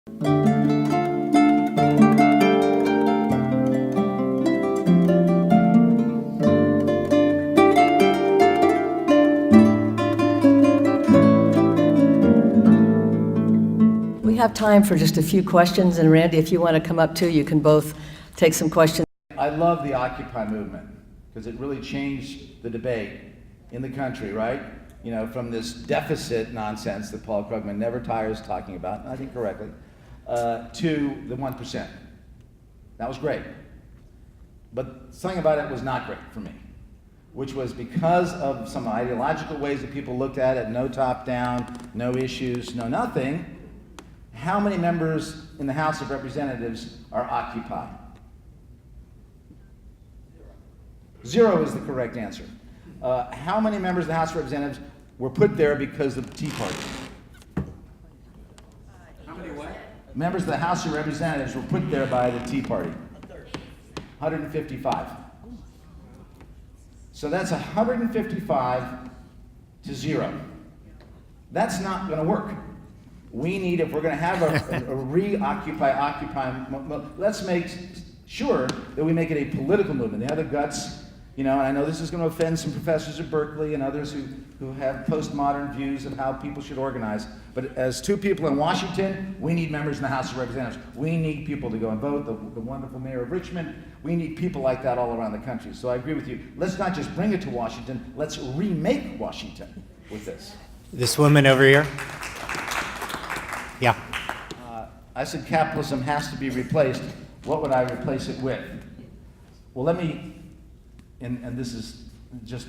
We have time for just a few questions, and Randy, if you want to come up too, you can both take some questions. I love the Occupy movement because it really changed the debate in the country, right? You know, from this deficit nonsense that Paul Krugman never tires talking about, and I think correctly, to the 1%. That was great. But something about it was not great for me, which was because of some ideological ways that people looked at it, no top down, no issues, no nothing. How many members in the House of Representatives are Occupy? Zero is the correct answer. How many members of the House of Representatives were put there because of the Tea Party? How many what? Members of the House of Representatives were put there by the Tea Party. 155. So that's 155 to 0. That's not going to work. We need, if we're going to have a Occupy, let's make sure that we make it a political movement. They have the guts, you know, and I know this is going to offend some professors at Berkeley and others who have postmodern views of how people should organize. But as two people in Washington, we need members in the House of Representatives. We need people to go and vote, the wonderful mayor of Richmond. We need people like that all around the country. So I agree with you. Let's not just bring it to Washington, let's remake Washington with this. This woman over here. Yeah. I said capitalism has to be replaced. What would I replace it with? Well, let me, and this is just,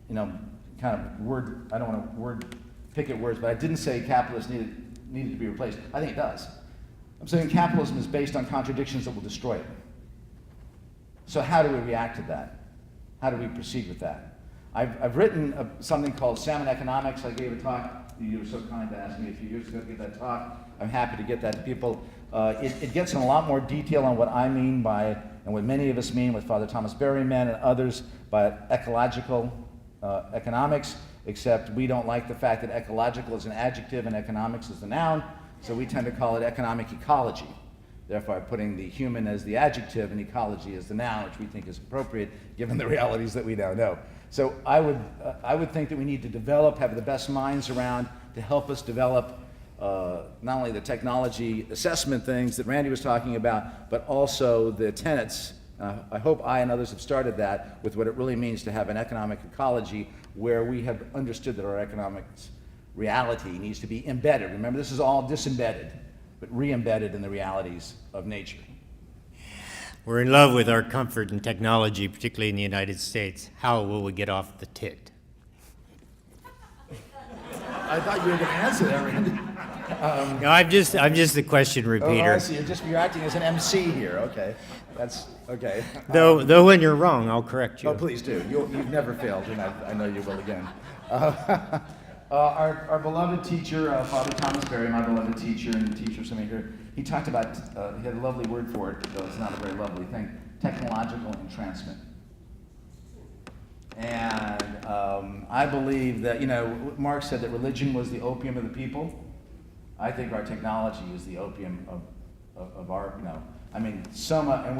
you know, kind of word, I don't want to pick at words, but I didn't say capitalism needed to be replaced. I think it does. I'm saying capitalism is based on contradictions that will destroy it. So how do we react to that? How do we proceed with that? I've written something called Salmon Economics. I gave a talk. You were so kind to ask me a few years ago to give that talk. I'm happy to get that to people. It gets in a lot more detail on what I mean by, and what many of us mean, what Father Thomas Berryman and others, by ecological economics, except we don't like the fact that ecological is an adjective and economics is the noun, so we tend to call it economic ecology. Therefore, putting the human as the adjective and ecology as the noun, which we think is appropriate given the realities that we now know. So I would think that we need to have the best minds around to help us develop not only the technology assessment things that Randy was talking about, but also the tenets. I hope I and others have started that with what it really means to have an economic ecology where we have understood that our economic reality needs to be embedded. Remember, this is all disembedded, but re-embedded in the realities of nature. We're in love with our comfort and technology, particularly in the United States. How will we get off the tit? I thought you were going to answer that, Randy. No, I'm just the question repeater. Oh, I see. You're acting as an MC here. Okay, that's okay. Though when you're wrong, I'll correct you. Oh, please do. You've never failed, and I know you will again. Our beloved teacher, Father Thomas Berry, my beloved teacher and teacher of some here, he talked about, he had a lovely word for it, though it's not a very lovely thing, technological entrancement. And I believe that, you know, Marx said that religion was the opium of the people. I think our technology is the opium of our, you know, I mean,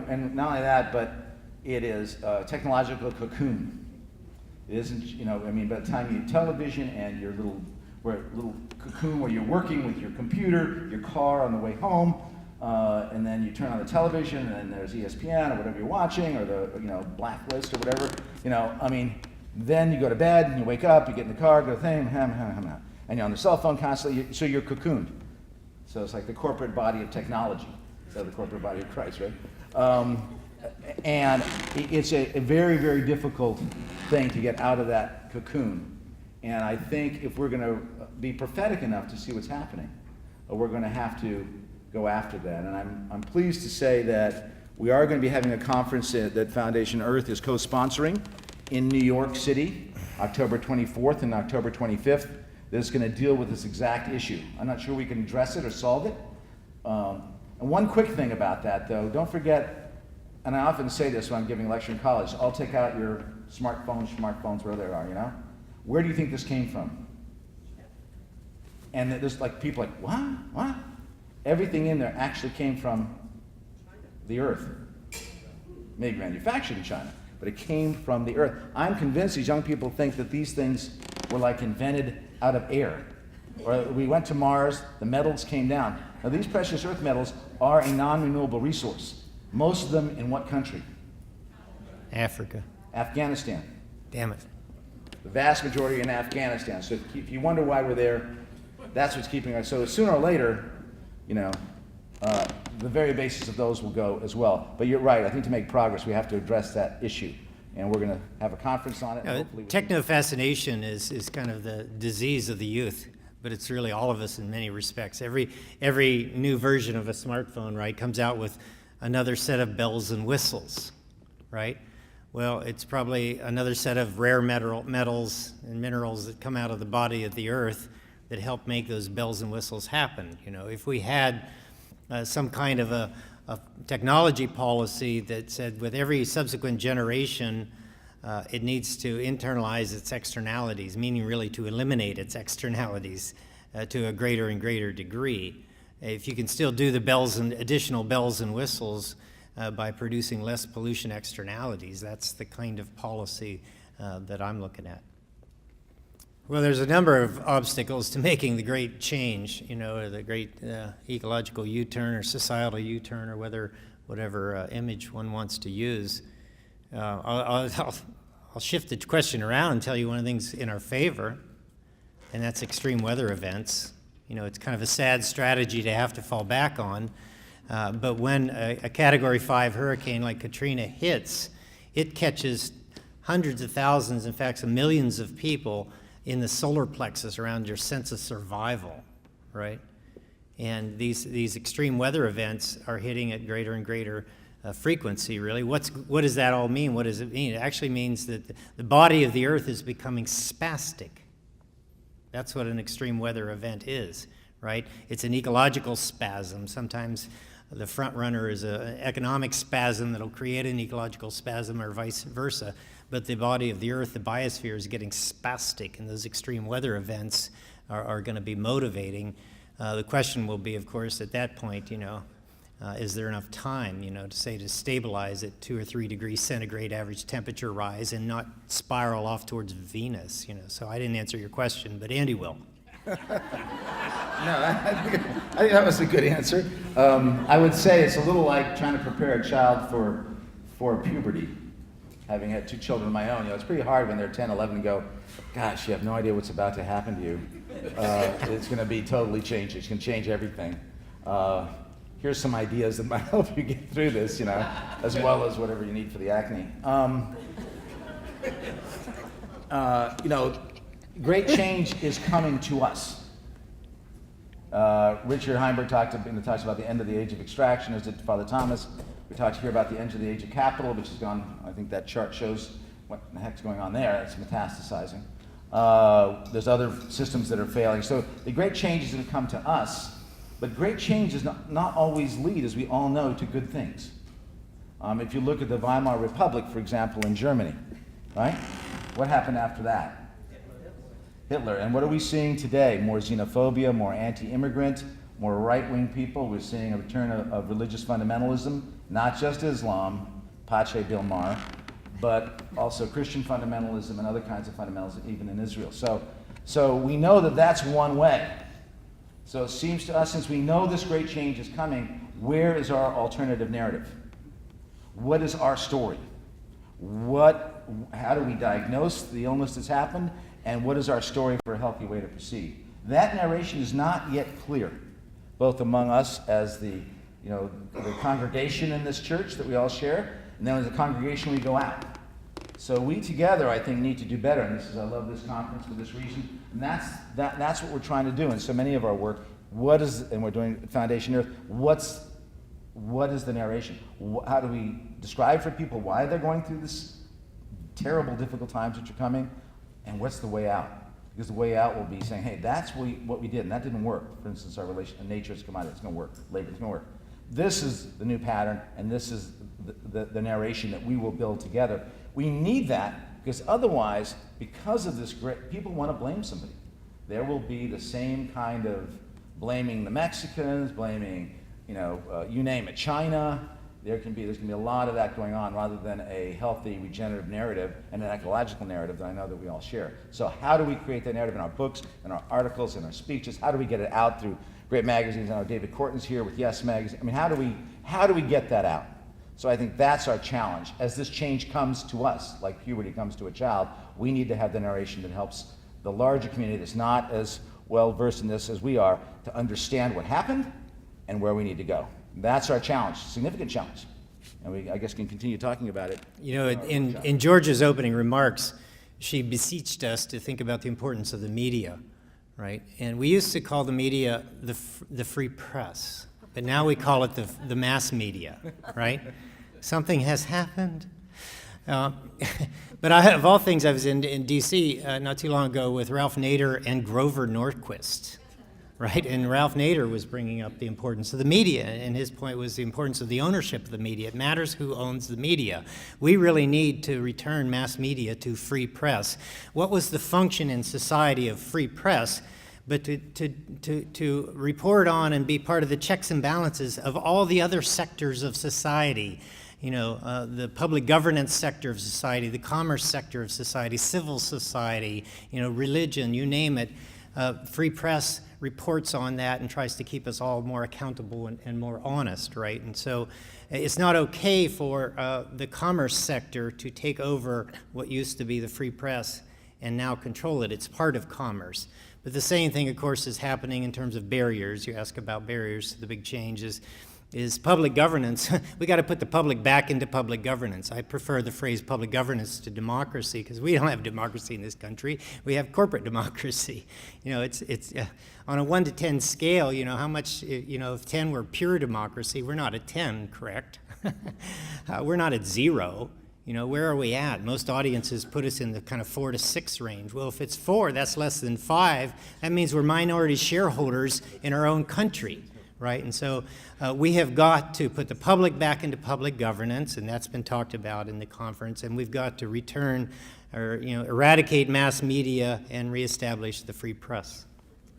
and not only that, but it is a technological cocoon. It isn't, you know, I mean, by the time you television and your little cocoon where you're working with your computer, your car on the way home, and then you turn on the television and then there's ESPN or whatever you're watching, or the, you know, Blacklist or whatever, you know, I mean, then you go to bed and you wake up, you get in the car, go thing, and you're on the cell phone constantly, so you're cocooned. So it's like the corporate body of technology, instead of the corporate body of Christ, right? And it's a very, very difficult thing to get out of that cocoon. And I think if we're going to be prophetic enough to see what's happening, we're going to have to go after that. And I'm pleased to say that we are going to be having a conference that Foundation Earth is co-sponsoring in New York City, October 24th and October 25th. That's going to deal with this exact issue. I'm not sure we can address it or solve it. And one quick thing about that, though, don't forget, and I often say this when I'm giving a lecture in college, I'll take out your smartphones, where they are, you know? Where do you think this came from? And there's like people like, what? everything in there actually came from the earth. Maybe manufactured in China, but it came from the earth. I'm convinced these young people think that these things were like invented out of air. Or we went to Mars, the metals came down. Now these precious earth metals are a non-renewable resource. Most of them in what country? Africa. Afghanistan. Damn it. The vast majority in Afghanistan. So if you wonder why we're there, that's what's keeping us. So sooner or later, the very basis of those will go as well. But you're right. I think to make progress, we have to address that issue. And we're going to have a conference on it. And hopefully Techno fascination is kind of the disease of the youth, but it's really all of us in many respects. Every new version of a smartphone, right, comes out with another set of bells and whistles, right? Well, it's probably another set of rare metals and minerals that come out of the body of the earth that help make those bells and whistles happen. If we had some kind of a technology policy that said with every subsequent generation, it needs to internalize its externalities, meaning really to eliminate its externalities to a greater and greater degree. If you can still do the additional bells and whistles by producing less pollution externalities, that's the kind of policy that I'm looking at. Well, there's a number of obstacles to making the great change, the great ecological U-turn or societal U-turn or whatever image one wants to use. I'll shift the question around and tell you one of the things in our favor, and that's extreme weather events. It's kind of a sad strategy to have to fall back on, but when a Category 5 hurricane like Katrina hits, it catches hundreds of thousands, in fact, millions of people in the solar plexus around your sense of survival, right? And these extreme weather events are hitting at greater and greater frequency, really. What does that all mean? What does it mean? It actually means that the body of the earth is becoming spastic. That's what an extreme weather event is, right? It's an ecological spasm. Sometimes the front runner is an economic spasm that'll create an ecological spasm or vice versa. But the body of the earth, the biosphere, is getting spastic, and those extreme weather events are going to be motivating. The question will be, of course, at that point, is there enough time, to stabilize at 2 or 3 degrees centigrade average temperature rise and not spiral off towards Venus, So I didn't answer your question, but Andy will. No, I think that was a good answer. I would say it's a little like trying to prepare a child for puberty. Having had 2 children of my own, it's pretty hard when they're 10, 11 and go, gosh, you have no idea what's about to happen to you. It's going to be totally changed. It's going to change everything. Here's some ideas that might help you get through this, as well as whatever you need for the acne. Great change is coming to us. Richard Heinberg talks about the end of the age of extraction, as did Father Thomas. We talked here about the end of the age of capital, which has gone, I think that chart shows what the heck's going on there. It's metastasizing. There's other systems that are failing. So the great change is going to come to us, but great change does not always lead, as we all know, to good things. If you look at the Weimar Republic, for example, in Germany, right? What happened after that? Hitler. And what are we seeing today? More xenophobia, more anti-immigrant, more right-wing people. We're seeing a return of religious fundamentalism, not just Islam, Pache Bilmar, but also Christian fundamentalism and other kinds of fundamentalism, even in Israel. So we know that that's one way. So it seems to us, since we know this great change is coming, where is our alternative narrative? What is our story? How do we diagnose the illness that's happened? And what is our story for a healthy way to proceed? That narration is not yet clear, both among us as the congregation in this church that we all share, and then as a congregation we go out. So we together, I think, need to do better. And I love this conference for this reason. And that's what we're trying to do in so many of our work. And we're doing Foundation Earth. What is the narration? How do we describe for people why they're going through this terrible, difficult times which are coming? And what's the way out? Because the way out will be saying, hey, that's what we did, and that didn't work. For instance, our relation to nature is commodity, it's going to work. Labor is going to work. This is the new pattern, and this is the narration that we will build together. We need that, because otherwise, because of this great, people want to blame somebody. There will be the same kind of blaming the Mexicans, blaming, you name it, China. There's going to be a lot of that going on rather than a healthy, regenerative narrative and an ecological narrative that I know that we all share. So how do we create that narrative in our books, in our articles, in our speeches? How do we get it out through great magazines? I know David Corton's here with Yes Magazine. I mean, how do we get that out? So I think that's our challenge. As this change comes to us, like puberty comes to a child, we need to have the narration that helps the larger community that's not as well versed in this as we are to understand what happened and where we need to go. That's our challenge, significant challenge. And we, I guess, can continue talking about it. In Georgia's opening remarks, she beseeched us to think about the importance of the media, right? And we used to call the media the free press, but now we call it the mass media, right? Something has happened. But of all things, I was in D.C. Not too long ago with Ralph Nader and Grover Norquist, right? And Ralph Nader was bringing up the importance of the media, and his point was the importance of the ownership of the media. It matters who owns the media. We really need to return mass media to free press. What was the function in society of free press but to report on and be part of the checks and balances of all the other sectors of society? The public governance sector of society, the commerce sector of society, civil society, religion, you name it. Free press reports on that and tries to keep us all more accountable and more honest, right? And so it's not okay for the commerce sector to take over what used to be the free press and now control it. It's part of commerce. But the same thing, of course, is happening in terms of barriers. You ask about barriers to the big changes. Is public governance. We got to put the public back into public governance. I prefer the phrase public governance to democracy because we don't have democracy in this country. We have corporate democracy. It's on a 1 to 10 scale, how much, if 10 were pure democracy, we're not at 10, correct? We're not at 0. Where are we at? Most audiences put us in the kind of 4 to 6 range. Well, if it's 4, that's less than 5. That means we're minority shareholders in our own country. Right, and so we have got to put the public back into public governance, and that's been talked about in the conference. And we've got to return, or eradicate mass media and reestablish the free press.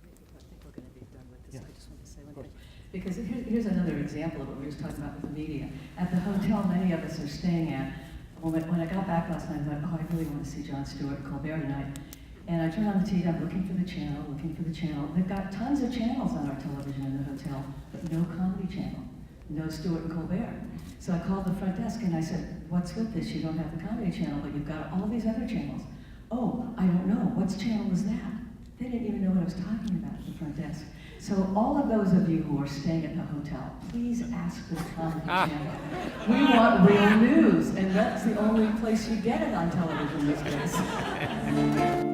I think we're going to be done with this. I just want to say one thing. Because here's another example of what we were just talking about with the media. At the hotel many of us are staying at, when I got back last night, I thought, I really want to see Jon Stewart and Colbert tonight. And I turned on the TV, I'm looking for the channel. They've got tons of channels on our television in the hotel, but no comedy channel, no Stewart and Colbert. So I called the front desk and I said, what's with this? You don't have the comedy channel, but you've got all these other channels. Oh, I don't know. What channel is that? They didn't even know what I was talking about at the front desk. So all of those of you who are staying at the hotel, please ask for the comedy channel. We want real news, and that's the only place you get it on television these days.